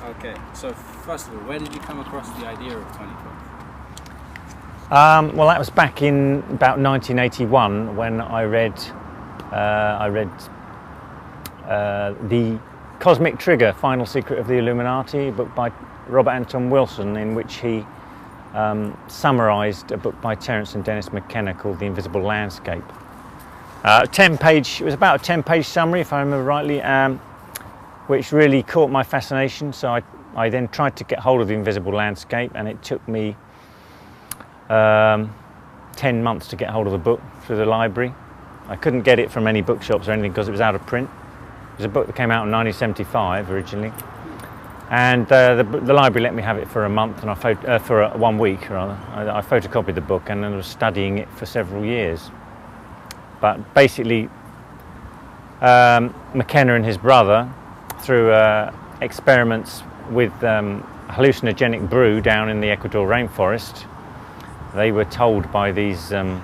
Okay. So first of all, where did you come across the idea of 2012? Well, that was back in about 1981 when I read The Cosmic Trigger, Final Secret of the Illuminati, a book by Robert Anton Wilson, in which he summarised a book by Terence and Dennis McKenna called The Invisible Landscape. It was about a 10-page summary, if I remember rightly, which really caught my fascination. So I then tried to get hold of The Invisible Landscape, and it took me 10 months to get hold of the book through the library. I couldn't get it from any bookshops or anything because it was out of print. It was a book that came out in 1975 originally, and the library let me have it for a month, and for 1 week rather. I photocopied the book and then was studying it for several years. But basically, McKenna and his brother, through experiments with hallucinogenic brew down in the Ecuador rainforest, they were told by these what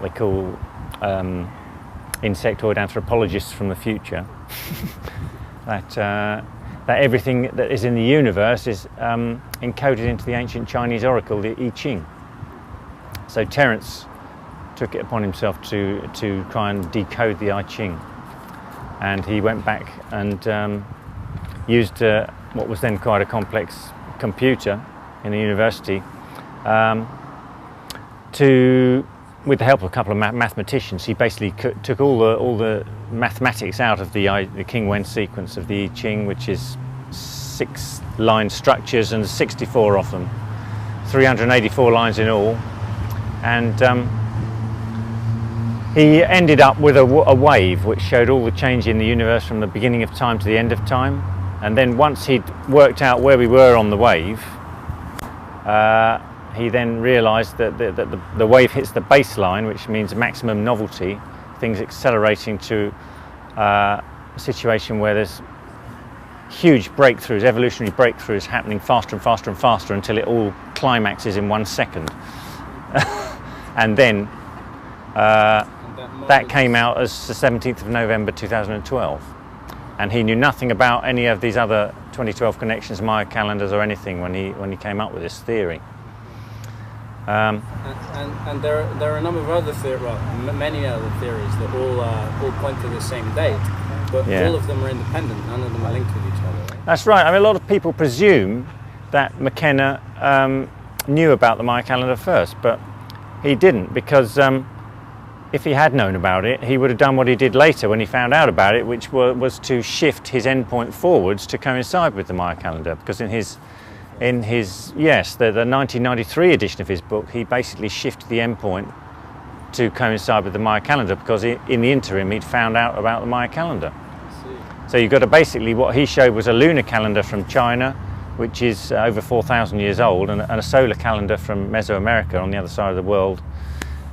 they call insectoid anthropologists from the future that everything that is in the universe is encoded into the ancient Chinese oracle, the I Ching. So Terence took it upon himself to try and decode the I Ching, and he went back and used what was then quite a complex computer in the university with the help of a couple of mathematicians. He basically took all the mathematics out of the King Wen sequence of the I Ching, which is 6 line structures, and 64 of them, 384 lines in all, and he ended up with a wave which showed all the change in the universe from the beginning of time to the end of time. And then once he'd worked out where we were on the wave, he then realised that the wave hits the baseline, which means maximum novelty, things accelerating to a situation where there's huge breakthroughs, evolutionary breakthroughs happening faster and faster and faster until it all climaxes in 1 second. And then that came out as the 17th of November 2012. And he knew nothing about any of these other 2012 connections, Maya calendars or anything when he came up with this theory. And there are a number of other many other theories that all point to the same date, but all of them are independent. None of them are linked with each other. Right? That's right. I mean, a lot of people presume that McKenna knew about the Maya calendar first, but he didn't, because if he had known about it, he would have done what he did later when he found out about it, which was to shift his endpoint forwards to coincide with the Maya calendar. Because in his the 1993 edition of his book, he basically shifted the endpoint to coincide with the Maya calendar, because in the interim he'd found out about the Maya calendar. So you've got to basically, what he showed was a lunar calendar from China, which is over 4,000 years old, and a solar calendar from Mesoamerica on the other side of the world.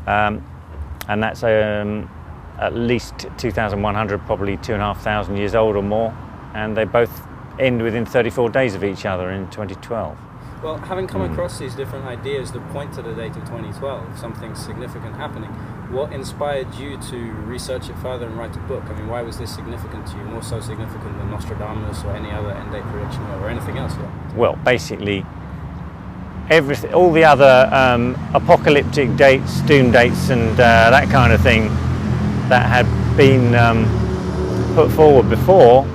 And that's at least 2,100, probably 2,500 years old or more, and they both end within 34 days of each other in 2012. Well, having come across these different ideas that point to the date of 2012, something significant happening, what inspired you to research it further and write a book? I mean, why was this significant to you, more so significant than Nostradamus or any other end date prediction or anything else? Well, basically, all the other apocalyptic dates, doom dates, and that kind of thing that had been put forward before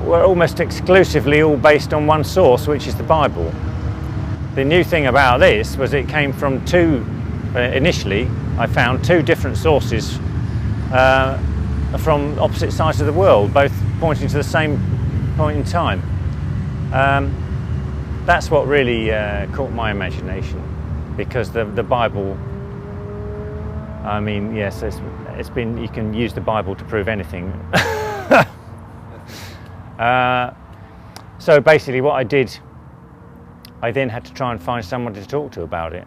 were almost exclusively all based on one source, which is the Bible. The new thing about this was it came from initially I found 2 different sources from opposite sides of the world, both pointing to the same point in time. That's what really caught my imagination, because the Bible, I mean, yes, it's been, you can use the Bible to prove anything. So basically what I did, I then had to try and find someone to talk to about it.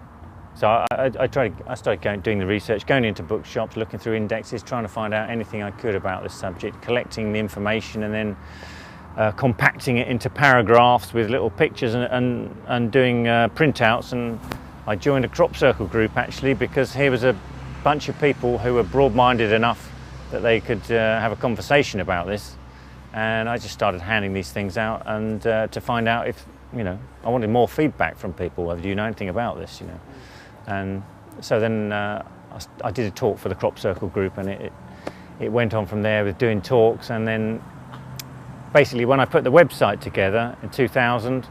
So I started doing the research, going into bookshops, looking through indexes, trying to find out anything I could about this subject, collecting the information, and then compacting it into paragraphs with little pictures and doing printouts. And I joined a crop circle group, actually, because here was a bunch of people who were broad-minded enough that they could have a conversation about this, and I just started handing these things out, and to find out if, you know, I wanted more feedback from people. Do you know anything about this, you know? And so then I did a talk for the Crop Circle group, and it went on from there with doing talks, and then basically when I put the website together in 2000,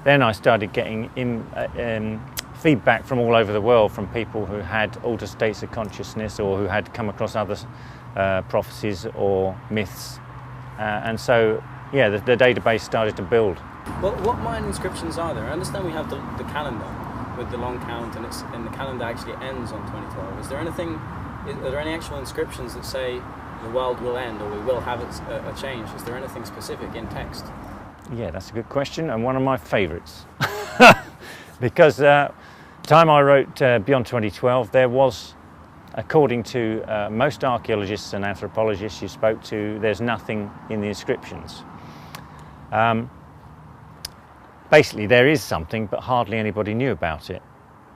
then I started getting feedback from all over the world from people who had altered states of consciousness or who had come across other prophecies or myths. And so, yeah, the database started to build. Well, what Mayan inscriptions are there? I understand we have the calendar with the long count, and the calendar actually ends on 2012. Is there anything? Are there any actual inscriptions that say the world will end or we will have a change? Is there anything specific in text? Yeah, that's a good question, and one of my favourites. Because the time I wrote Beyond 2012, there was, according to most archaeologists and anthropologists you spoke to, there's nothing in the inscriptions. Basically, there is something, but hardly anybody knew about it.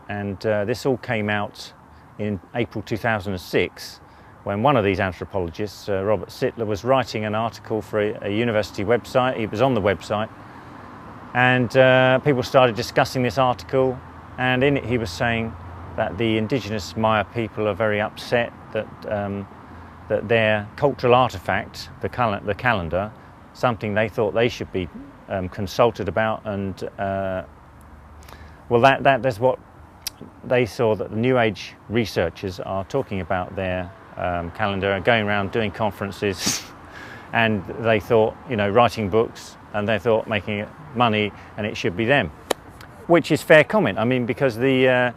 And this all came out in April 2006, when one of these anthropologists, Robert Sittler, was writing an article for a university website. He was on the website, and people started discussing this article, and in it he was saying that the indigenous Maya people are very upset that that their cultural artifact, the calendar, something they thought they should be consulted about, and well, that's what they saw, that the New Age researchers are talking about their calendar and going around doing conferences, and they thought, you know, writing books, and they thought making money, and it should be them, which is fair comment. I mean, because here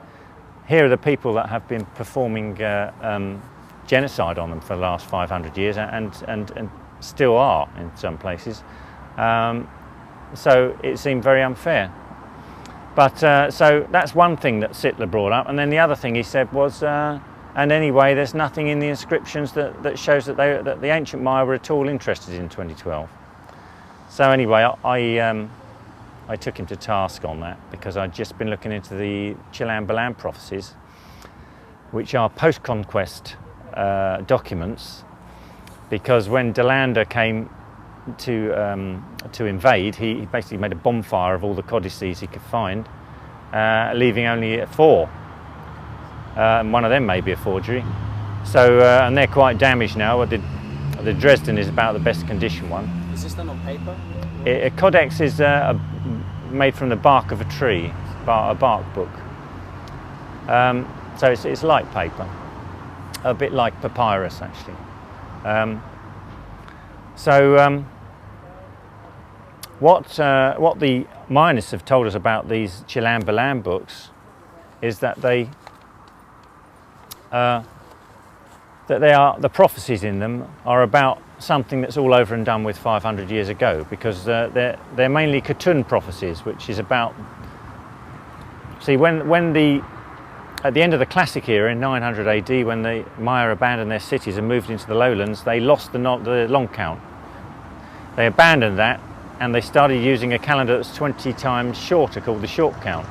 are the people that have been performing genocide on them for the last 500 years, and still are in some places. So it seemed very unfair. But so that's one thing that Sittler brought up, and then the other thing he said was, and anyway, there's nothing in the inscriptions that shows that the ancient Maya were at all interested in 2012. So anyway, I took him to task on that, because I'd just been looking into the Chilam Balam prophecies, which are post-conquest documents, because when De Lander came to invade, he basically made a bonfire of all the codices he could find, leaving only 4. And one of them may be a forgery. So, and they're quite damaged now. The Dresden is about the best condition one. Is this done on paper? A codex is made from the bark of a tree, a bark book. So it's light paper, a bit like papyrus actually. What the Mayanists have told us about these Chilam Balam books is that the prophecies in them are about something that's all over and done with 500 years ago, because they're mainly Khotun prophecies, which is about, see, at the end of the Classic era in 900 AD, when the Maya abandoned their cities and moved into the lowlands, they lost the long count. They abandoned that, and they started using a calendar that's 20 times shorter, called the short count,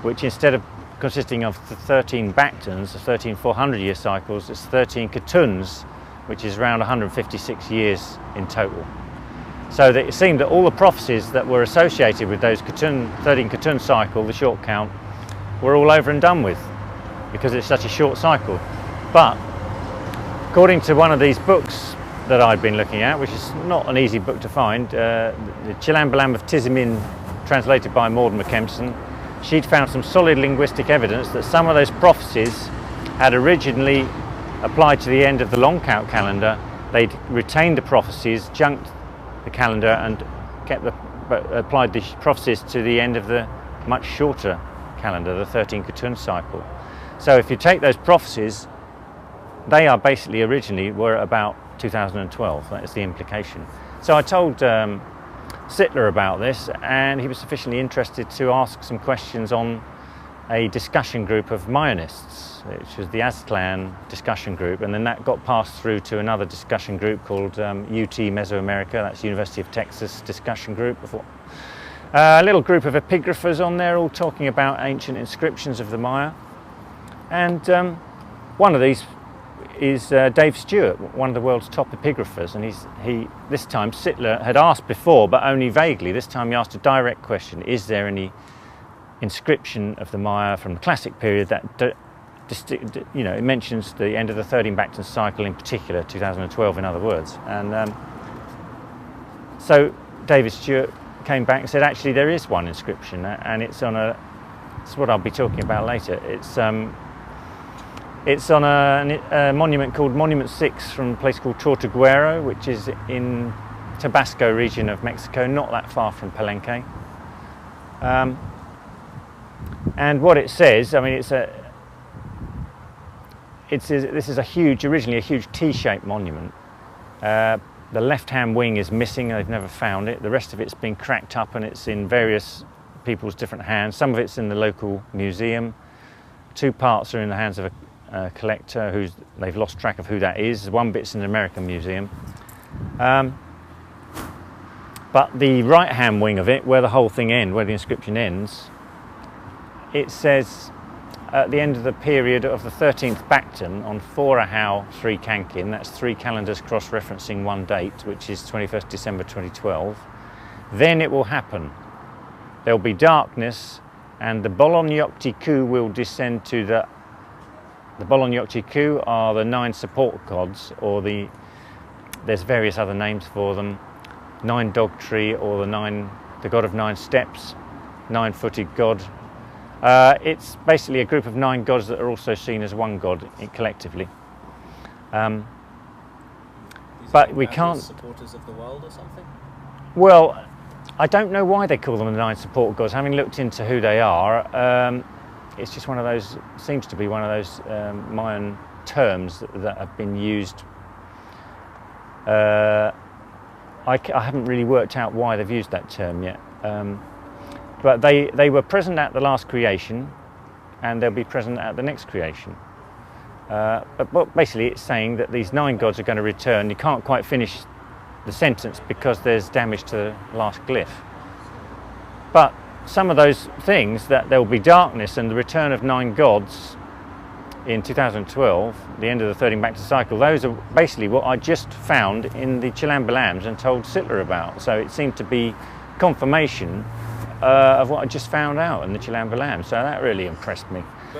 which instead of consisting of 13 Bactans, 13 400-year cycles, it's 13 Khotuns, which is around 156 years in total. So that it seemed that all the prophecies that were associated with those 13 Khotun cycle, the short count, were all over and done with, because it's such a short cycle. But according to one of these books that I'd been looking at, which is not an easy book to find, the Chilam Balam of Tizimin, translated by Maud McKempson, she'd found some solid linguistic evidence that some of those prophecies had originally applied to the end of the long count calendar. They'd retained the prophecies, junked the calendar, and applied the prophecies to the end of the much shorter calendar, the 13 Khotun cycle. So if you take those prophecies, they are basically originally were about 2012. That is the implication. So I told Sittler about this, and he was sufficiently interested to ask some questions on a discussion group of Mayanists, which was the Aztlan discussion group, and then that got passed through to another discussion group called UT Mesoamerica, that's University of Texas discussion group. A little group of epigraphers on there, all talking about ancient inscriptions of the Maya. And one of these is Dave Stewart, one of the world's top epigraphers, and this time Sittler had asked before, but only vaguely. This time he asked a direct question: is there any inscription of the Maya from the classic period that it mentions the end of the third Imbacton cycle, in particular 2012 in other words. And so David Stewart came back and said actually there is one inscription, and it's what I'll be talking about later. It's on a monument called Monument 6 from a place called Tortuguero, which is in Tabasco region of Mexico, not that far from Palenque. And what it says, I mean, this is originally a huge T-shaped monument. The left-hand wing is missing, they've never found it. The rest of it's been cracked up and it's in various people's different hands. Some of it's in the local museum. 2 parts are in the hands of a collector they've lost track of who that is. 1 bit's in the American Museum. But the right-hand wing of it, where the whole thing ends, where the inscription ends, it says, at the end of the period of the 13th Bacton on 4 Ahau 3 Kankin, that's 3 calendars cross-referencing 1 date, which is 21st December 2012, then it will happen. There'll be darkness, and the Bolonyoktiku will descend to the Bolonyoktiku are the 9 support gods, or there's various other names for them, 9 dog tree, or the god of 9 steps, 9-footed god. It's basically a group of 9 gods that are also seen as one god collectively. But we can't. Supporters of the world or something? Well, I don't know why they call them the 9 support gods. Having looked into who they are, it's just one of those. Seems to be one of those Mayan terms that have been used. I haven't really worked out why they've used that term yet. But they were present at the last creation, and they'll be present at the next creation. But basically it's saying that these 9 gods are going to return. You can't quite finish the sentence because there's damage to the last glyph. But some of those things, that there will be darkness and the return of 9 gods in 2012, the end of the third Imbacton cycle, those are basically what I just found in the Chilambalams and told Sittler about. So it seemed to be confirmation of what I just found out in the Chilambalam, so that really impressed me. So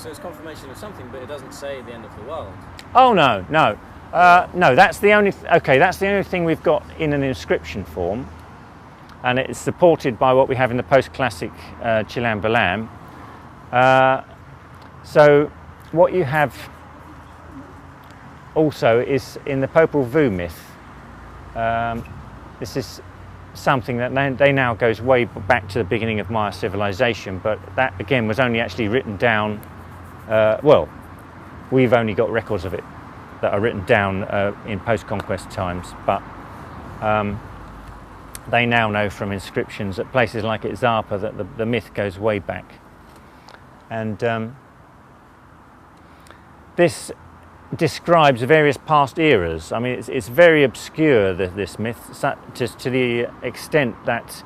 it's confirmation of something, but it doesn't say the end of the world. Oh no, no, no. That's the only. That's the only thing we've got in an inscription form, and it's supported by what we have in the post-classic Chilambalam. So what you have also is in the Popol Vuh myth. This is something that they now goes way back to the beginning of Maya civilization, but that again was only actually written down, well, we've only got records of it that are written down in post-conquest times, but they now know from inscriptions at places like Itzapa that the myth goes way back. And this describes various past eras. I mean, it's very obscure, this myth, just to the extent that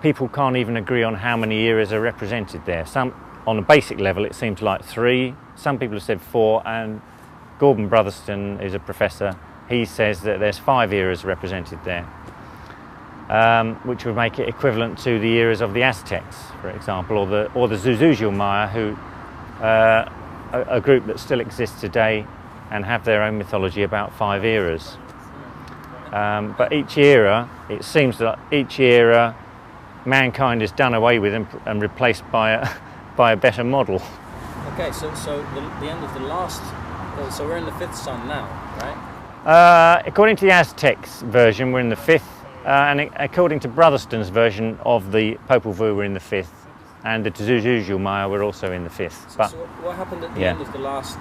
people can't even agree on how many eras are represented there. Some, on a basic level, it seems like 3. Some people have said 4, and Gordon Brotherston, who's a professor, he says that there's 5 eras represented there, which would make it equivalent to the eras of the Aztecs, for example, or the Zuzuzul Maya, who a group that still exists today and have their own mythology about 5 eras. But each era, it seems that each era, mankind is done away with and replaced by a better model. Okay, so the end of the last, so we're in the 5th sun now, right? According to the Aztecs version, we're in the 5th, and according to Brotherston's version of the Popol Vuh, we're in the 5th. And the Zuzuzul Maya were also in the 5th. So what happened at the end of the last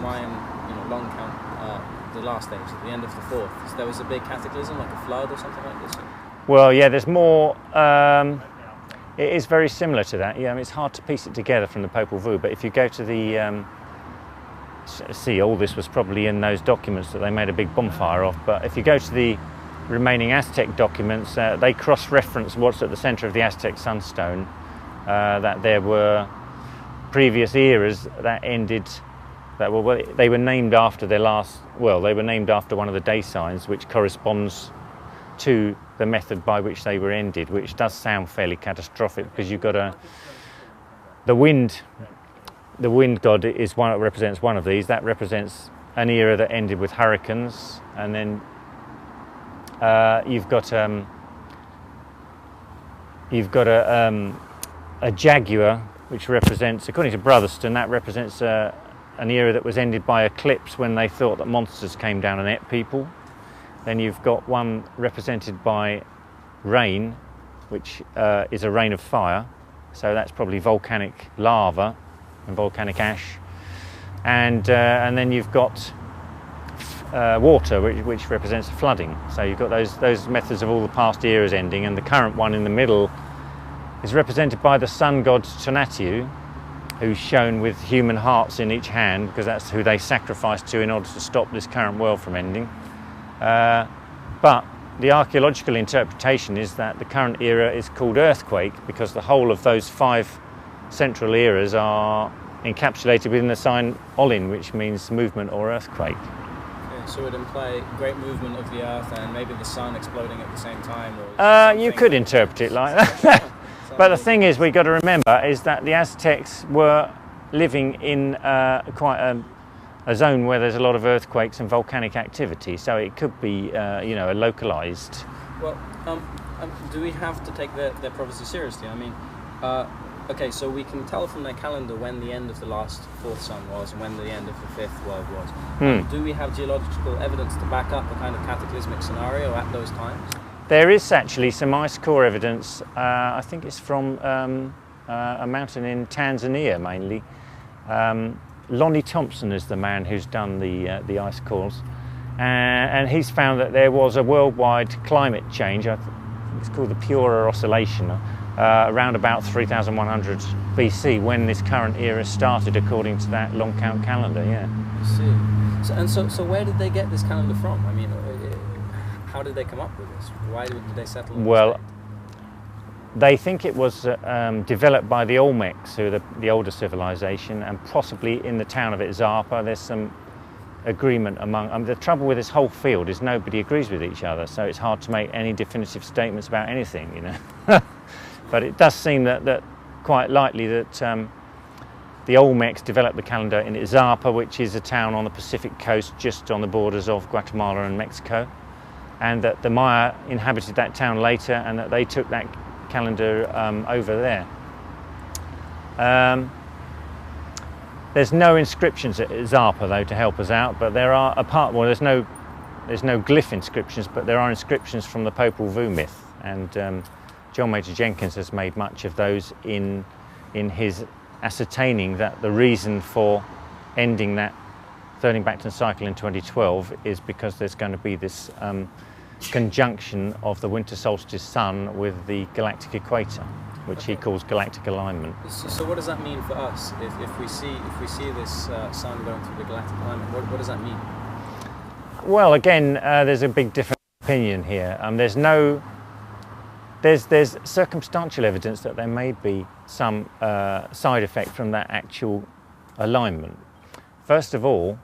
Mayan, long count, the last age, at the end of the 4th? So there was a big cataclysm, like a flood or something like this? Well, yeah, there's more. It is very similar to that. Yeah, I mean, it's hard to piece it together from the Popol Vuh, but if you go to the see, all this was probably in those documents that they made a big bonfire of. But if you go to the remaining Aztec documents, they cross-reference what's at the centre of the Aztec sunstone, that there were previous eras that ended, that were, they were named after their last, well, they were named after one of the day signs, which corresponds to the method by which they were ended, which does sound fairly catastrophic, because you've got the wind god is one, represents one of these. That represents an era that ended with hurricanes, and then you've got a jaguar, which represents, according to Brotherston, that represents an era that was ended by eclipse, when they thought that monsters came down and ate people. Then you've got one represented by rain, which is a rain of fire, so that's probably volcanic lava and volcanic ash. And then you've got water, which represents flooding. So you've got those methods of all the past eras ending, and the current one in the middle is represented by the sun god Tonatiuh, who's shown with human hearts in each hand, because that's who they sacrificed to in order to stop this current world from ending. But the archaeological interpretation is that the current era is called earthquake, because the whole of those 5 central eras are encapsulated within the sign Olin, which means movement or earthquake. Okay, so it would imply great movement of the earth and maybe the sun exploding at the same time? Or you could interpret it like that. But the thing is, we've got to remember, is that the Aztecs were living in quite a zone where there's a lot of earthquakes and volcanic activity, so it could be, you know, a localized. Well, do we have to take their prophecy seriously? I mean, okay, so we can tell from their calendar when the end of the last 4th sun was and when the end of the 5th world was. Do we have geological evidence to back up a kind of cataclysmic scenario at those times? There is actually some ice core evidence. I think it's from a mountain in Tanzania mainly. Lonnie Thompson is the man who's done the ice cores, and he's found that there was a worldwide climate change. I think it's called the Pura Oscillation, around about 3100 BC, when this current era started, according to that long count calendar. Yeah. I see. So where did they get this calendar from? I mean, how did they come up with this? Why did they settle on well, this date? They think it was developed by the Olmecs, who are the older civilization, and possibly in the town of Izapa. There's some agreement among. The trouble with this whole field is nobody agrees with each other, so it's hard to make any definitive statements about anything, you know. But it does seem that quite likely that the Olmecs developed the calendar in Izapa, which is a town on the Pacific coast, just on the borders of Guatemala and Mexico, and that the Maya inhabited that town later, and that they took that calendar over there. There's no inscriptions at Izapa though to help us out, but there are, there's no glyph inscriptions, but there are inscriptions from the Popol Vuh myth, and John Major Jenkins has made much of those in his ascertaining that the reason for ending that 13 Bacton cycle in 2012 is because there's going to be this conjunction of the winter solstice sun with the galactic equator, which he calls galactic alignment. So what does that mean for us? If we see this sun going through the galactic alignment, what does that mean? Well, again, there's a big difference of opinion here. There's circumstantial evidence that there may be some side effect from that actual alignment. First of all,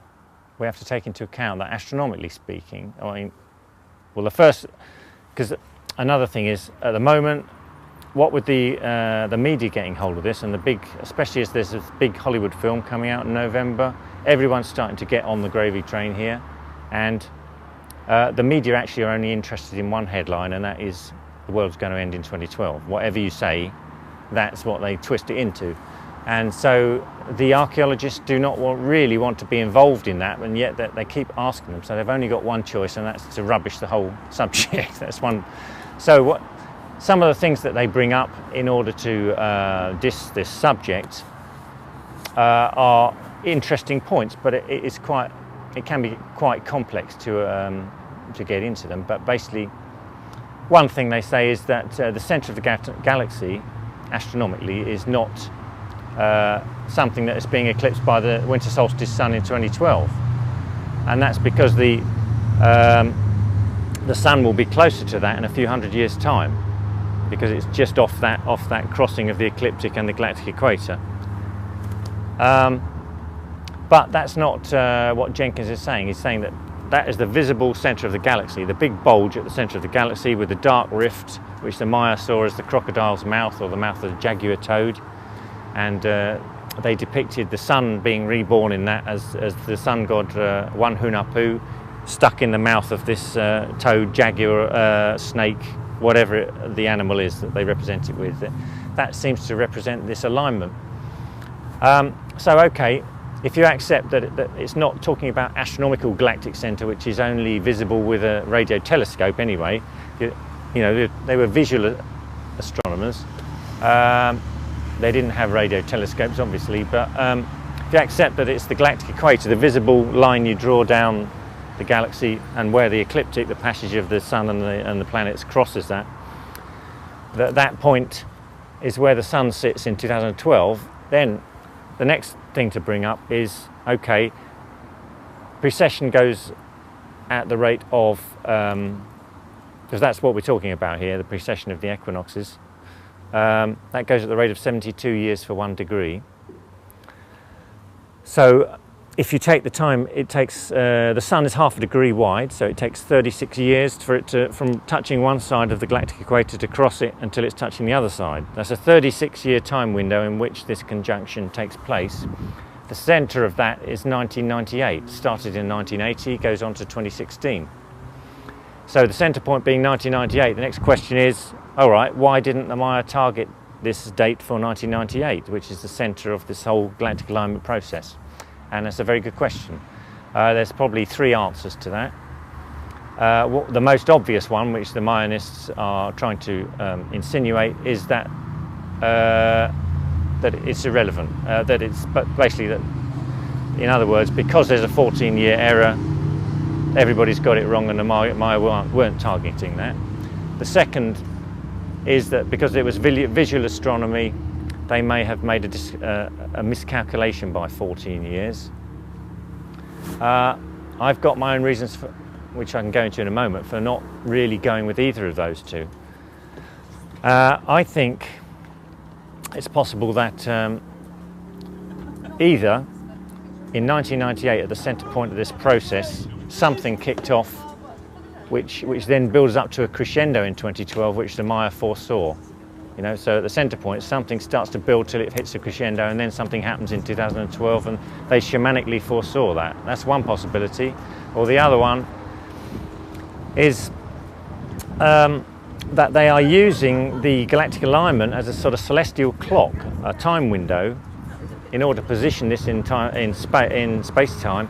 we have to take into account that, astronomically speaking, I mean, well, the first, because another thing is, at the moment, what with the media getting hold of this, and the big, especially as there's a big Hollywood film coming out in November, everyone's starting to get on the gravy train here, and the media actually are only interested in one headline, and that is the world's going to end in 2012. Whatever you say, that's what they twist it into. And so the archaeologists do not really want to be involved in that, and yet they keep asking them. So they've only got one choice, and that's to rubbish the whole subject. That's one. So some of the things that they bring up in order to diss this subject are interesting points, but it can be quite complex to get into them. But basically, one thing they say is that the centre of the galaxy, astronomically, is not something that is being eclipsed by the winter solstice sun in 2012, and that's because the sun will be closer to that in a few hundred years' time, because it's just off that crossing of the ecliptic and the galactic equator. But that's not what Jenkins is saying. He's saying that that is the visible centre of the galaxy, the big bulge at the centre of the galaxy with the dark rift, which the Maya saw as the crocodile's mouth or the mouth of the jaguar toad. And they depicted the sun being reborn in that as the sun god One Hunahpu stuck in the mouth of this toad, jaguar, snake, whatever the animal is that they represent it with. That seems to represent this alignment. So okay, if you accept that it's not talking about astronomical galactic centre, which is only visible with a radio telescope anyway, you know, they were visual astronomers. They didn't have radio telescopes, obviously, but if you accept that it's the galactic equator, the visible line you draw down the galaxy, and where the ecliptic, the passage of the sun and the planets crosses that point is where the sun sits in 2012, then the next thing to bring up is, okay, precession goes at the rate of, because that's what we're talking about here, the precession of the equinoxes. That goes at the rate of 72 years for 1 degree. So if you take the time it takes, the sun is half a degree wide, so it takes 36 years for it to, from touching one side of the galactic equator, to cross it until it's touching the other side. That's a 36-year time window in which this conjunction takes place. The centre of that is 1998, started in 1980, goes on to 2016. So the centre point being 1998, the next question is, all right, why didn't the Maya target this date for 1998, which is the centre of this whole galactic alignment process? And that's a very good question. There's probably 3 answers to that. The most obvious one, which the Mayanists are trying to insinuate, is that that it's irrelevant. That it's, but basically that, in other words, because there's a 14-year error, everybody's got it wrong, and the Maya weren't targeting that. The second is that because it was visual astronomy, they may have made a miscalculation by 14 years. I've got my own reasons, for, which I can go into in a moment, for not really going with either of those two. I think it's possible that either in 1998, at the centre point of this process, something kicked off which then builds up to a crescendo in 2012, which the Maya foresaw. You know, so at the centre point, something starts to build till it hits a crescendo, and then something happens in 2012, and they shamanically foresaw that. That's one possibility. Or the other one is that they are using the galactic alignment as a sort of celestial clock, a time window, in order to position this in time, in space-time,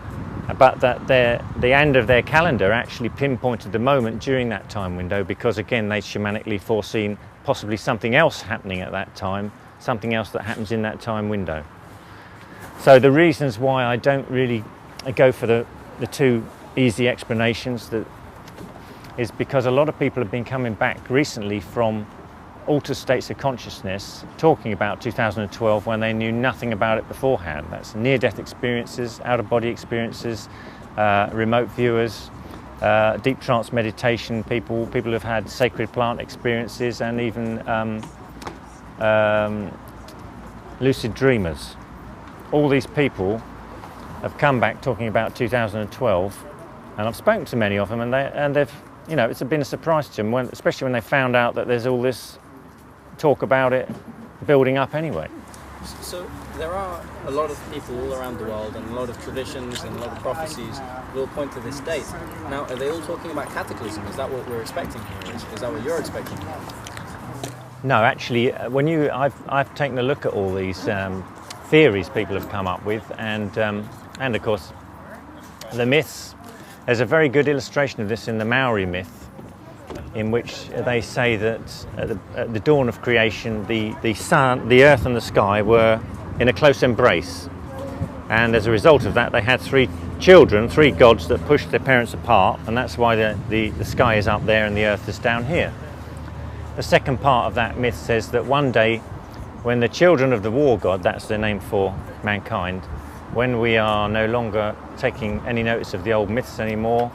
but that the end of their calendar actually pinpointed the moment during that time window, because again they shamanically foreseen possibly something else happening at that time, something else that happens in that time window. So the reasons why I don't really go for the 2 easy explanations is because a lot of people have been coming back recently from altered states of consciousness talking about 2012 when they knew nothing about it beforehand. That's near-death experiences, out-of-body experiences, remote viewers, deep trance meditation, people who've had sacred plant experiences, and even lucid dreamers. All these people have come back talking about 2012, and I've spoken to many of them, and they've, you know, it's been a surprise to them, especially when they found out that there's all this talk about it building up anyway. So there are a lot of people all around the world, and a lot of traditions and a lot of prophecies will point to this date. Now, are they all talking about cataclysm? Is that what we're expecting here? Is that what you're expecting here? No, actually, I've taken a look at all these theories people have come up with, and of course the myths. There's a very good illustration of this in the Maori myth, in which they say that at the dawn of creation, the sun, the earth and the sky were in a close embrace, and as a result of that they had 3 children, 3 gods that pushed their parents apart, and that's why the sky is up there and the earth is down here. The second part of that myth says that one day, when the children of the war god, that's their name for mankind, when we are no longer taking any notice of the old myths anymore,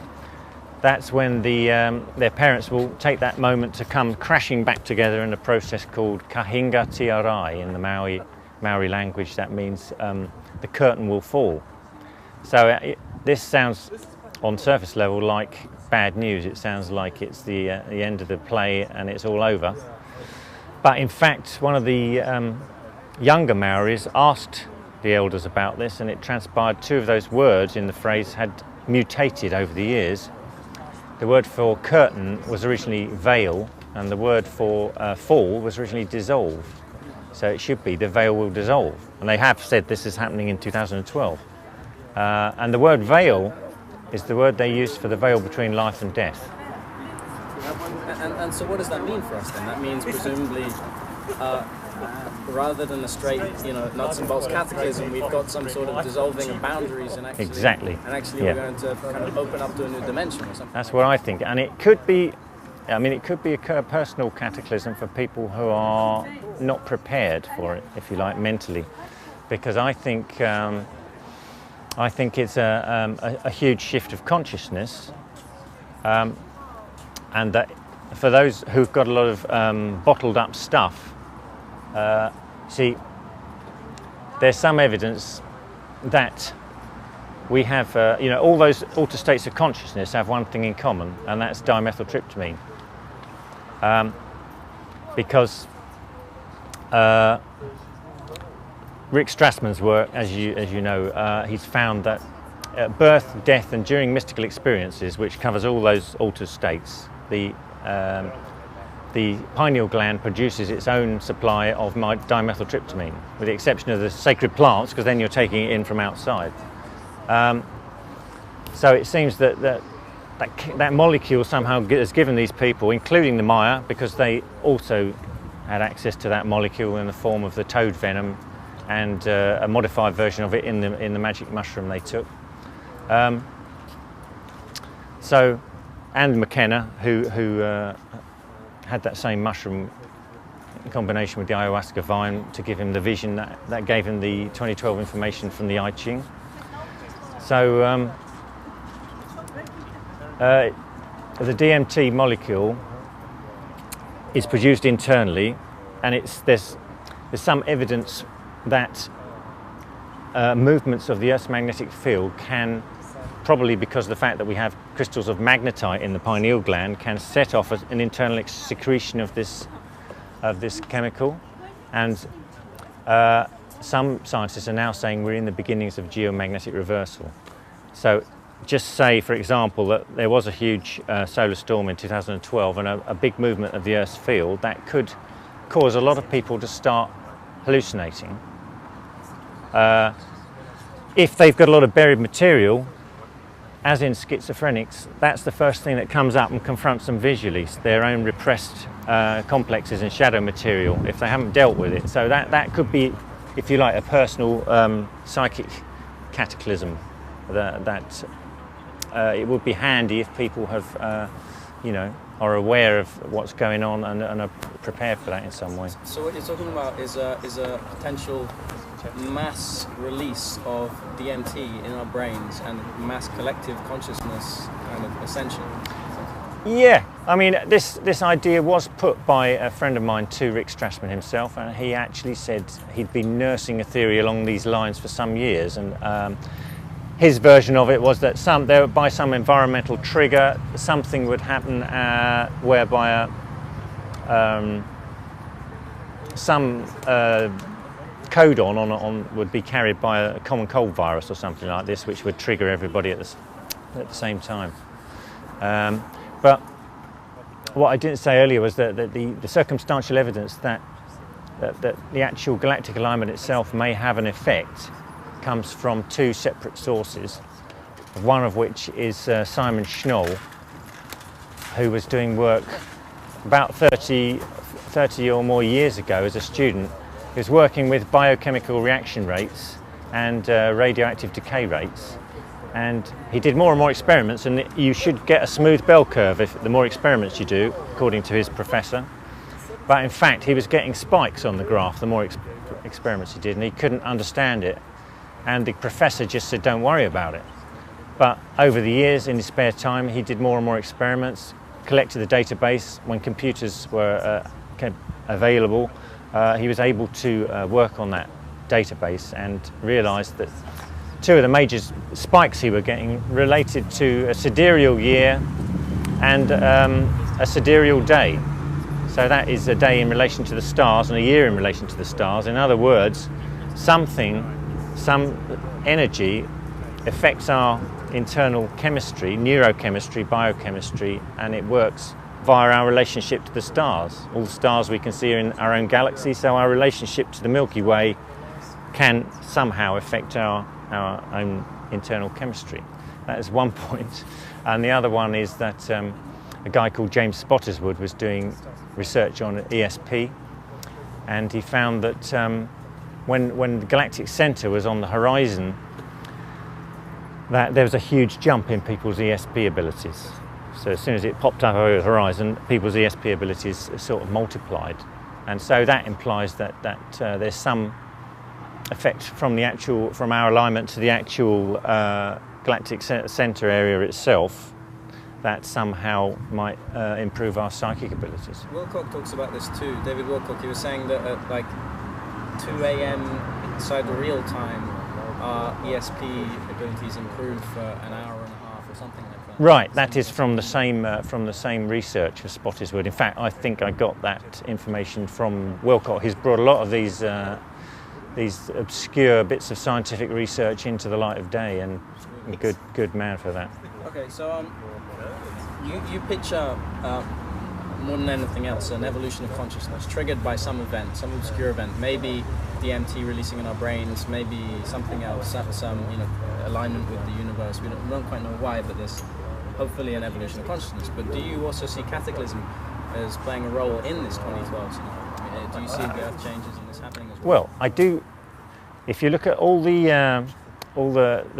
that's when their parents will take that moment to come crashing back together in a process called kahinga tiarai in the Maori language. That means the curtain will fall. So this sounds on surface level like bad news. It sounds like it's the end of the play and it's all over. But in fact, one of the younger Maoris asked the elders about this, and it transpired two of those words in the phrase had mutated over the years. The word for curtain was originally veil, and the word for fall was originally dissolve. So it should be the veil will dissolve. And they have said this is happening in 2012. And the word veil is the word they used for the veil between life and death. And so what does that mean for us then? That means presumably rather than a straight, nuts and bolts cataclysm, we've got some sort of dissolving of boundaries and actually, exactly. We're going to kind of open up to a new dimension or something. That's what I think. And it could be, it could be a personal cataclysm for people who are not prepared for it, if you like, mentally. Because I think it's a huge shift of consciousness, and that for those who've got a lot of bottled up stuff, see, there's some evidence that we have, all those altered states of consciousness have one thing in common, and that's dimethyltryptamine. Because Rick Strassman's work, as you know, he's found that at birth, death, and during mystical experiences, which covers all those altered states, the pineal gland produces its own supply of dimethyltryptamine, with the exception of the sacred plants, because then you're taking it in from outside. So it seems that molecule somehow has given these people, including the Maya, because they also had access to that molecule in the form of the toad venom and a modified version of it in the magic mushroom they took. And McKenna, who had that same mushroom in combination with the ayahuasca vine to give him the vision that gave him the 2012 information from the I Ching. So the DMT molecule is produced internally, and there's some evidence that movements of the Earth's magnetic field can, probably because of the fact that we have crystals of magnetite in the pineal gland, can set off an internal secretion of this chemical. And some scientists are now saying we're in the beginnings of geomagnetic reversal. So just say, for example, that there was a huge solar storm in 2012 and a big movement of the Earth's field that could cause a lot of people to start hallucinating. If they've got a lot of buried material, as in schizophrenics, that's the first thing that comes up and confronts them visually, their own repressed complexes and shadow material, if they haven't dealt with it. So that could be, if you like, a personal psychic cataclysm. That it would be handy if people have, are aware of what's going on and are prepared for that in some way. So what you're talking about is a potential mass release of DMT in our brains and mass collective consciousness kind of ascension. Yeah, I mean, this idea was put by a friend of mine to Rick Strassman himself, and he actually said he'd been nursing a theory along these lines for some years, and his version of it was that by some environmental trigger, something would happen whereby some codon would be carried by a common cold virus or something like this, which would trigger everybody at the same time. But what I didn't say earlier was that the circumstantial evidence that the actual galactic alignment itself may have an effect comes from two separate sources, one of which is Simon Schnoll, who was doing work about 30 or more years ago as a student. He was working with biochemical reaction rates and radioactive decay rates, and he did more and more experiments, and you should get a smooth bell curve the more experiments you do, according to his professor. But in fact, he was getting spikes on the graph the more experiments he did, and he couldn't understand it. And the professor just said, don't worry about it. But over the years, in his spare time, he did more and more experiments, collected the database. When computers were available, he was able to work on that database and realised that two of the major spikes he were getting related to a sidereal year and a sidereal day. So that is a day in relation to the stars and a year in relation to the stars. In other words, some energy affects our internal chemistry, neurochemistry, biochemistry, and it works via our relationship to the stars. All the stars we can see are in our own galaxy, so our relationship to the Milky Way can somehow affect our own internal chemistry. That is one point. And the other one is that a guy called James Spottiswoode was doing research on ESP, and he found that when the galactic centre was on the horizon, that there was a huge jump in people's ESP abilities. So as soon as it popped up over the horizon, people's ESP abilities sort of multiplied. And so that implies that there's some effect from our alignment to the actual galactic centre area itself that somehow might improve our psychic abilities. Wilcock talks about this too. David Wilcock, he was saying that at like 2 a.m. inside the real time, our ESP abilities improve for an hour and a half or something like that. Right, that is from the same research as Spottiswoode. In fact, I think I got that information from Wilcock. He's brought a lot of these obscure bits of scientific research into the light of day, and a good man for that. Okay, so you picture more than anything else an evolution of consciousness triggered by some event, some obscure event, maybe DMT releasing in our brains, maybe something else, some alignment with the universe. We don't quite know why, but there's hopefully an evolution of consciousness. But do you also see cataclysm as playing a role in this 2012 scenario? Do you see the earth changes and this happening as well? Well, I do. If you look at all the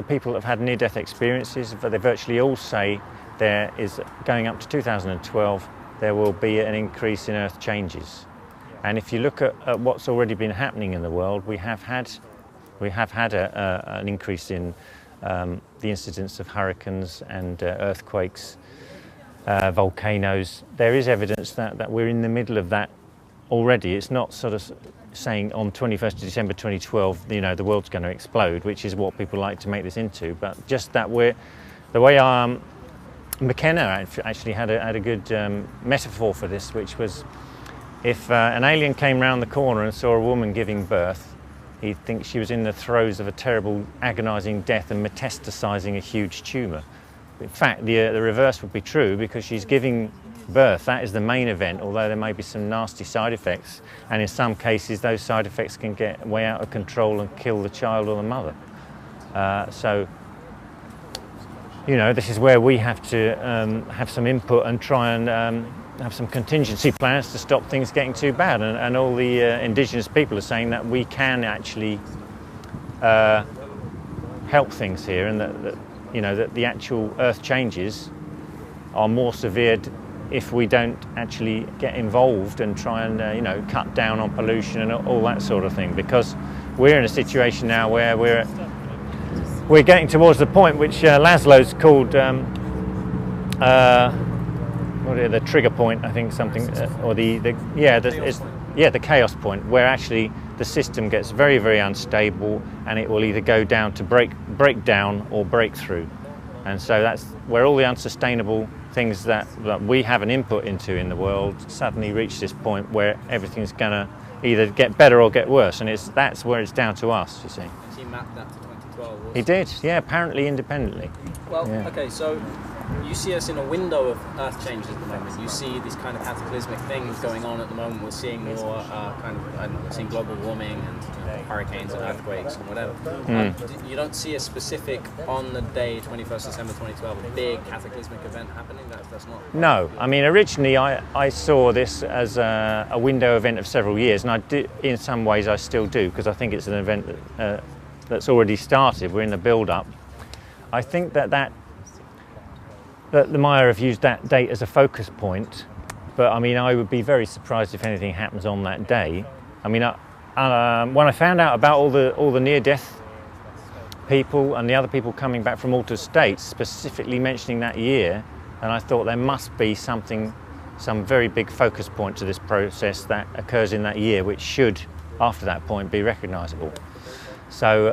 people that have had near-death experiences, they virtually all say there is, going up to 2012, there will be an increase in earth changes. And if you look at what's already been happening in the world, we have had an increase in the incidence of hurricanes and earthquakes, volcanoes. There is evidence that we're in the middle of that already. It's not sort of saying on 21st of December 2012, the world's going to explode, which is what people like to make this into, but just that the way McKenna actually had a good metaphor for this, which was if an alien came round the corner and saw a woman giving birth, he'd think she was in the throes of a terrible agonising death and metastasising a huge tumour. In fact, the reverse would be true, because she's giving birth. That is the main event, although there may be some nasty side effects, and in some cases those side effects can get way out of control and kill the child or the mother. So this is where we have to have some input and try and have some contingency plans to stop things getting too bad. And all the indigenous people are saying that we can actually help things here, and that the actual earth changes are more severe if we don't actually get involved and try and cut down on pollution and all that sort of thing, because we're in a situation now where we're getting towards the point which Laszlo's called the trigger point, I think, something, or the chaos point, where actually the system gets very, very unstable, and it will either go down to break down or break through. And so that's where all the unsustainable things that we have an input into in the world suddenly reach this point where everything's going to either get better or get worse, and that's where it's down to us, you see. Has he mapped that to 2012? He did, yeah, apparently independently. Well, yeah. Okay, so you see us in a window of earth changes at the moment. You see these kind of cataclysmic things going on at the moment. We're seeing more we're seeing global warming and hurricanes and earthquakes and whatever. You don't see a specific, on the day 21st December 2012, a big cataclysmic event happening? That's not... No, I mean, originally I saw this as a window event of several years, and I do, in some ways I still do, because I think it's an event that's already started. We're in the build-up. I think that the Maya have used that date as a focus point, but I mean, I would be very surprised if anything happens on that day. I mean, when I found out about all the near-death people and the other people coming back from altered states, specifically mentioning that year, and I thought there must be some very big focus point to this process that occurs in that year, which should, after that point, be recognisable. So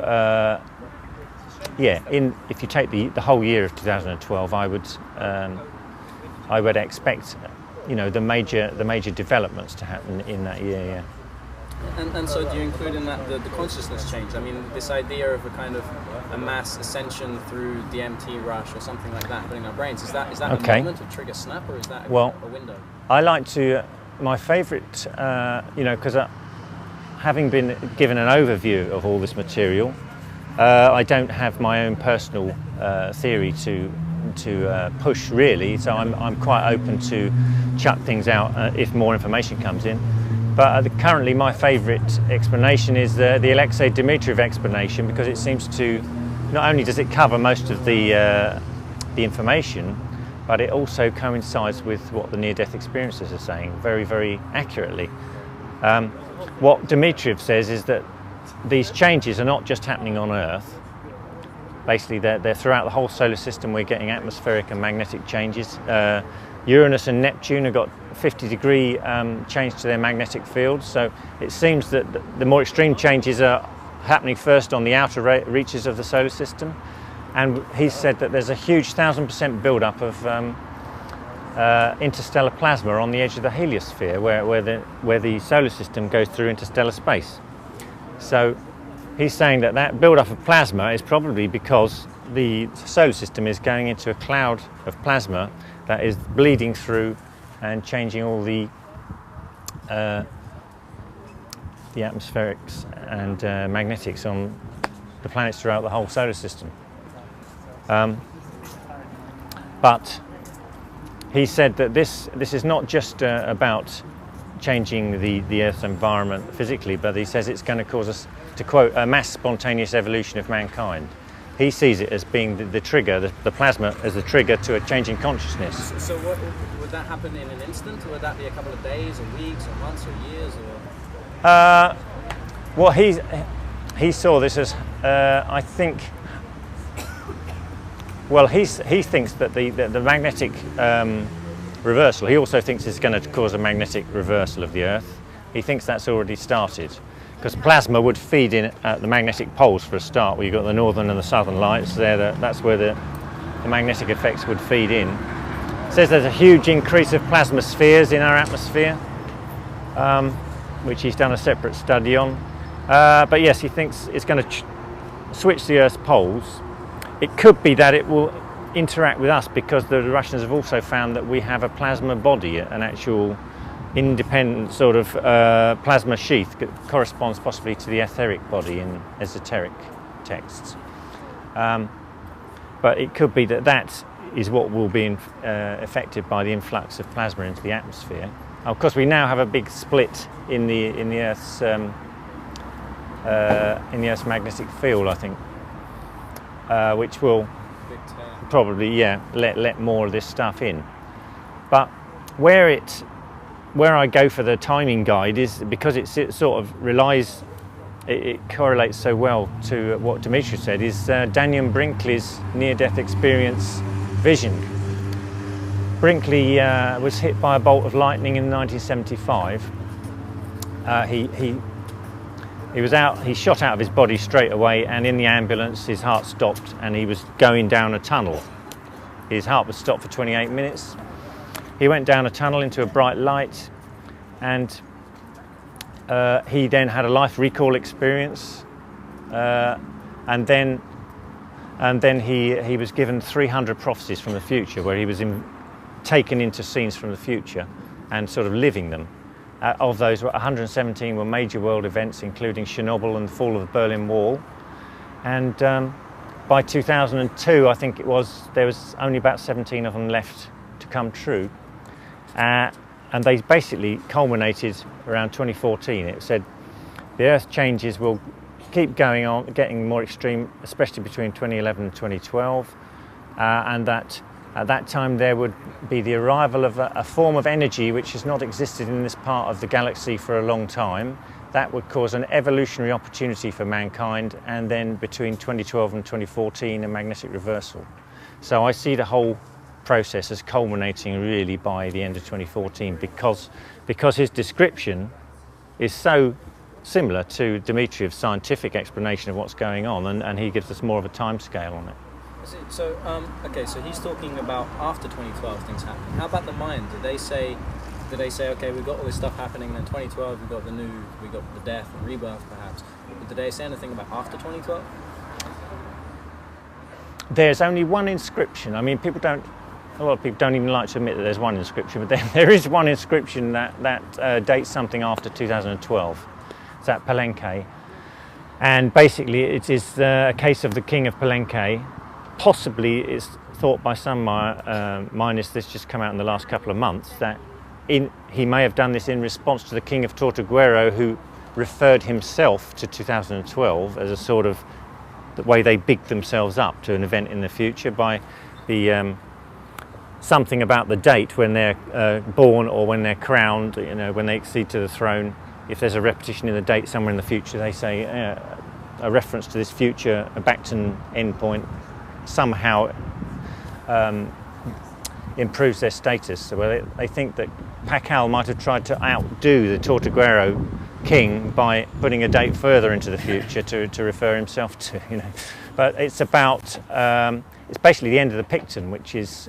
yeah, if you take the whole year of 2012, I would expect, you know, the major developments to happen in that year. Yeah. And so do you include in that the consciousness change? I mean, this idea of a kind of a mass ascension through the MT rush or something like that happening in our brains, is that okay. a moment, a trigger snap, or is that a window? I like to, my favourite, you know, because having been given an overview of all this material, I don't have my own personal theory to push really, so I'm quite open to chuck things out if more information comes in. But currently my favourite explanation is the Alexei Dmitriev explanation, because it seems to, not only does it cover most of the information, but it also coincides with what the near-death experiencers are saying very, very accurately. What Dmitriev says is that these changes are not just happening on Earth. Basically, they're throughout the whole solar system. We're getting atmospheric and magnetic changes. Uranus and Neptune have got 50-degree change to their magnetic fields. So it seems that the more extreme changes are happening first on the outer reaches of the solar system. And he said that there's a huge 1000% build-up of interstellar plasma on the edge of the heliosphere, where the solar system goes through interstellar space. So he's saying that that build-up of plasma is probably because the solar system is going into a cloud of plasma that is bleeding through and changing all the atmospherics and magnetics on the planets throughout the whole solar system. But he said that this is not just about changing the Earth's environment physically, but he says it's going to cause us, to quote, a mass spontaneous evolution of mankind. He sees it as being the trigger, the plasma as the trigger to a change in consciousness. So what, would that happen in an instant, or would that be a couple of days, or weeks, or months, or years, or? Well, he saw this as, I think, well, he thinks that the magnetic reversal, he also thinks it's going to cause a magnetic reversal of the Earth. He thinks that's already started, because plasma would feed in at the magnetic poles for a start, where you've got the northern and the southern lights. That's where the magnetic effects would feed in. It says there's a huge increase of plasma spheres in our atmosphere, which he's done a separate study on. But yes, he thinks it's going to switch the Earth's poles. It could be that it will interact with us, because the Russians have also found that we have a plasma body, an actual independent sort of plasma sheath that corresponds possibly to the etheric body in esoteric texts. But it could be that that is what will be affected by the influx of plasma into the atmosphere. Of course, we now have a big split in the Earth's magnetic field, I think, which will probably, yeah, let more of this stuff in. But where I go for the timing guide is because it sort of relies, it correlates so well to what Dimitri said, is Daniel Brinkley's near-death experience vision. Brinkley was hit by a bolt of lightning in 1975. He shot out of his body straight away, and in the ambulance his heart stopped and he was going down a tunnel. His heart was stopped for 28 minutes. He went down a tunnel into a bright light, and he then had a life recall experience, and then he was given 300 prophecies from the future, where he was taken into scenes from the future and sort of living them. Of those, 117 were major world events, including Chernobyl and the fall of the Berlin Wall. And by 2002, I think it was, there was only about 17 of them left to come true. And they basically culminated around 2014. It said the Earth changes will keep going on, getting more extreme, especially between 2011 and 2012, and that at that time there would be the arrival of a form of energy which has not existed in this part of the galaxy for a long time. That would cause an evolutionary opportunity for mankind, and then between 2012 and 2014 a magnetic reversal. So I see the whole process as culminating really by the end of 2014, because his description is so similar to Dmitriev's scientific explanation of what's going on, and he gives us more of a time scale on it. So, okay, so he's talking about after 2012 things happening. How about the mind? Did they say, okay, we've got all this stuff happening, then 2012 we got the death and rebirth, perhaps. But did they say anything about after 2012? There's only one inscription. I mean, a lot of people don't even like to admit that there's one inscription, but there is one inscription that dates something after 2012. It's at Palenque, and basically it is a case of the king of Palenque. Possibly, it's thought by some minus this just come out in the last couple of months, that he may have done this in response to the king of Tortuguero, who referred himself to 2012 as a sort of the way they big themselves up to an event in the future by the something about the date when they're born or when they're crowned, you know, when they accede to the throne. If there's a repetition in the date somewhere in the future, they say a reference to this future Bacton endpoint somehow improves their status. So they think that Pakal might have tried to outdo the Tortuguero king by putting a date further into the future to refer himself to, you know. But it's about, it's basically the end of the Picton, which is,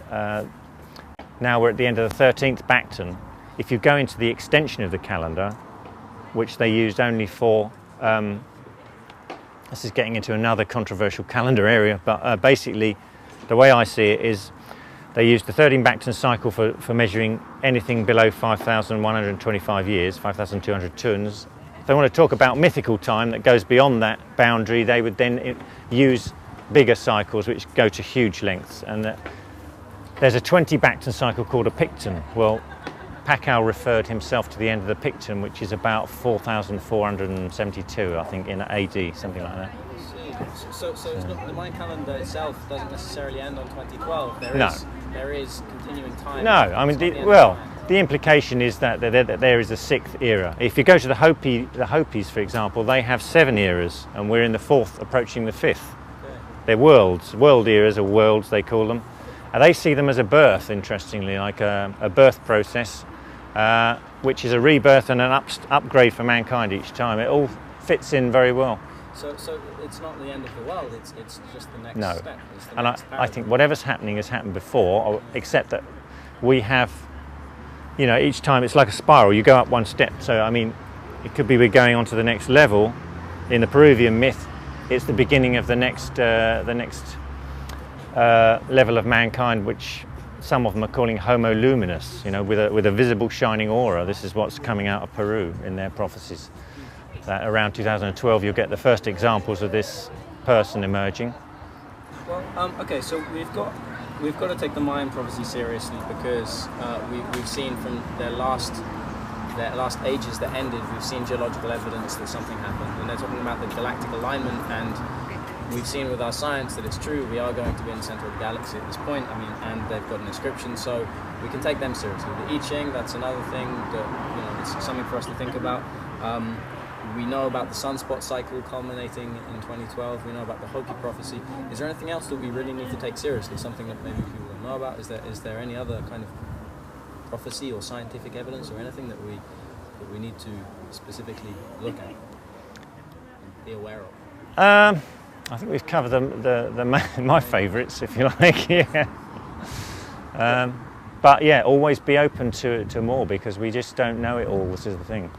now we're at the end of the 13th Bacton. If you go into the extension of the calendar, which they used only for, this is getting into another controversial calendar area, but basically the way I see it is they used the 13 Bacton cycle for measuring anything below 5,125 years, 5,200 tons. If they want to talk about mythical time that goes beyond that boundary, they would then use bigger cycles which go to huge lengths. And there's a 20 Bacton cycle called a Picton. Well, Pakal referred himself to the end of the Picton, which is about 4,472, I think, in AD, something like that. So it's not, the Mayan calendar itself doesn't necessarily end on 2012. There is continuing time. No, I mean, the implication is that there is a sixth era. If you go to the Hopis, for example, they have 7 eras, and we're in the 4th, approaching the 5th. Okay. They're world eras, or worlds they call them. And they see them as a birth, interestingly, like a birth process, which is a rebirth and an upgrade for mankind each time. It all fits in very well. So it's not the end of the world, it's just the next step. And I think whatever's happening has happened before, except that we have, you know, each time it's like a spiral, you go up one step. So, I mean, it could be we're going on to the next level. In the Peruvian myth, it's the beginning of the next level of mankind, which some of them are calling Homoluminus, you know, with a visible shining aura. This is what's coming out of Peru in their prophecies. That around 2012 you'll get the first examples of this person emerging. Well, okay, so we've got to take the Mayan prophecy seriously, because we've seen from their last ages that ended, we've seen geological evidence that something happened, and they're talking about the galactic alignment, and we've seen with our science that it's true. We are going to be in the center of the galaxy at this point. I mean, and they've got an inscription, so we can take them seriously. The I Ching, that's another thing that, you know, it's something for us to think about. We know about the sunspot cycle culminating in 2012. We know about the Hopi prophecy. Is there anything else that we really need to take seriously? Something that maybe people don't know about? Is there any other kind of prophecy or scientific evidence or anything that we need to specifically look at and be aware of? I think we've covered my favourites, if you like. Yeah. But yeah, always be open to more, because we just don't know it all. This is the thing.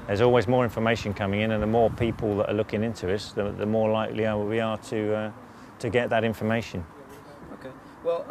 There's always more information coming in, and the more people that are looking into us, the more likely we are to get that information. Okay. Well.